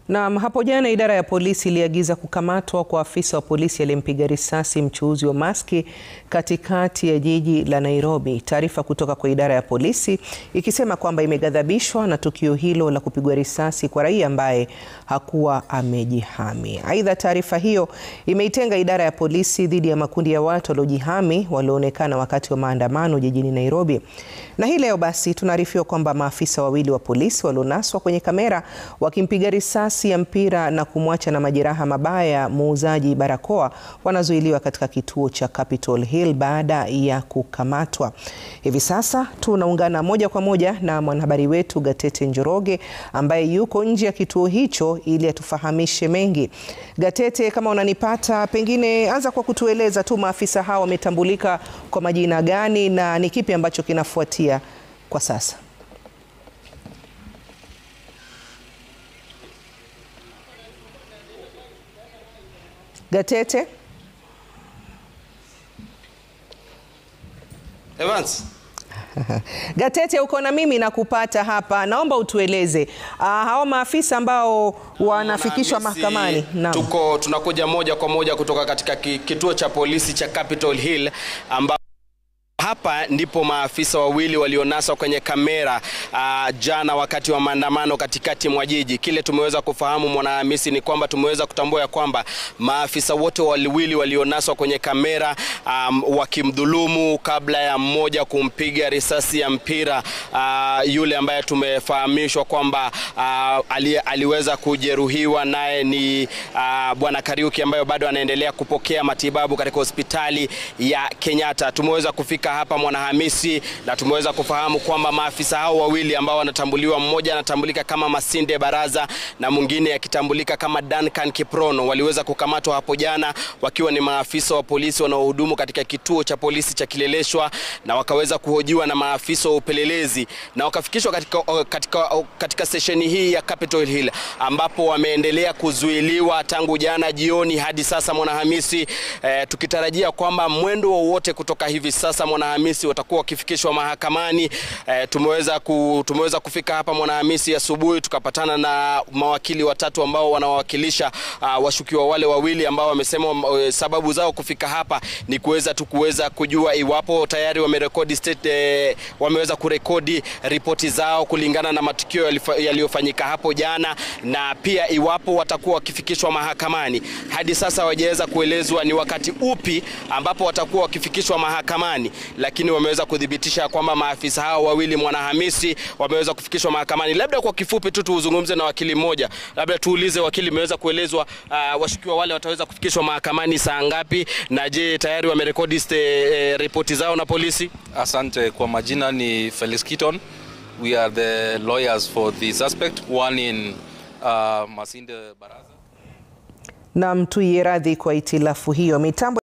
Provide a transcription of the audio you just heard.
Na hapo jana idara ya polisi iliagiza kukamatwa kwa afisa wa polisi aliyempiga risasi mchuuzi wa maski katikati ya jiji la Nairobi. Taarifa kutoka kwa idara ya polisi ikisema kwamba imeghadhabishwa na tukio hilo la kupigwa risasi kwa raia ambaye hakuwa amejihami. Aidha, taarifa hiyo imeitenga idara ya polisi dhidi ya makundi ya watu waliojihami walioonekana wakati wa maandamano jijini Nairobi. Na hii leo basi tunaarifiwa kwamba maafisa wawili wa polisi walionaswa kwenye kamera wakimpiga risasi ya mpira na kumwacha na majeraha mabaya muuzaji barakoa wanazuiliwa katika kituo cha Capitol Hill baada ya kukamatwa. Hivi sasa tunaungana moja kwa moja na mwanahabari wetu Gatete Njoroge ambaye yuko nje ya kituo hicho ili atufahamishe mengi. Gatete, kama unanipata, pengine anza kwa kutueleza tu maafisa hao wametambulika kwa majina gani na ni kipi ambacho kinafuatia kwa sasa? Gatete? Evans. Gatete, uko na mimi na kupata hapa. Naomba utueleze hao maafisa ambao wanafikishwa mahakamani. Tunakuja moja kwa moja kutoka katika kituo cha polisi cha Capitol Hill ambao hapa ndipo maafisa wawili walionaswa kwenye kamera jana wakati wa maandamano katikati mwa jiji. Kile tumeweza kufahamu Mwanahamisi ni kwamba tumeweza kutambua ya kwamba maafisa wote wawili walionaswa kwenye kamera wakimdhulumu kabla ya mmoja kumpiga risasi ya mpira yule ambaye tumefahamishwa kwamba aliweza kujeruhiwa, naye ni Bwana Kariuki ambaye bado anaendelea kupokea matibabu katika hospitali ya Kenyatta. Tumeweza kufika hapa Mwanahamisi na tumeweza kufahamu kwamba maafisa hao wawili ambao wanatambuliwa, mmoja anatambulika kama Masinde Baraza na mwingine akitambulika kama Duncan Kiprono, waliweza kukamatwa hapo jana wakiwa ni maafisa wa polisi wanaohudumu katika kituo cha polisi cha Kileleshwa, na wakaweza kuhojiwa na maafisa wa upelelezi na wakafikishwa katika sesheni hii ya Capitol Hill ambapo wameendelea kuzuiliwa tangu jana jioni hadi sasa Mwanahamisi, tukitarajia kwamba mwendo wowote kutoka hivi sasa Mwanahamisi watakuwa wakifikishwa mahakamani. Tumeweza kufika hapa Mwanahamisi asubuhi, tukapatana na mawakili watatu ambao wanawakilisha washukiwa wale wawili ambao wamesema sababu zao kufika hapa ni kuweza kujua iwapo tayari wameweza kurekodi ripoti zao kulingana na matukio yaliyofanyika hapo jana, na pia iwapo watakuwa wakifikishwa mahakamani. Hadi sasa hawajaweza kuelezwa ni wakati upi ambapo watakuwa wakifikishwa mahakamani, lakini wameweza kudhibitisha kwamba maafisa hao wawili Mwanahamisi wameweza kufikishwa mahakamani. Labda kwa kifupi tu tuzungumze na wakili mmoja. Labda tuulize wakili, imeweza kuelezwa washukiwa wale wataweza kufikishwa mahakamani saa ngapi, na je tayari wamerekodi ripoti zao na polisi? Asante. Kwa majina ni Felix Kiton. We are the lawyers for the suspect, one in Masinde Baraza. Na mtu yeradhi kwa itilafu hiyo mitambo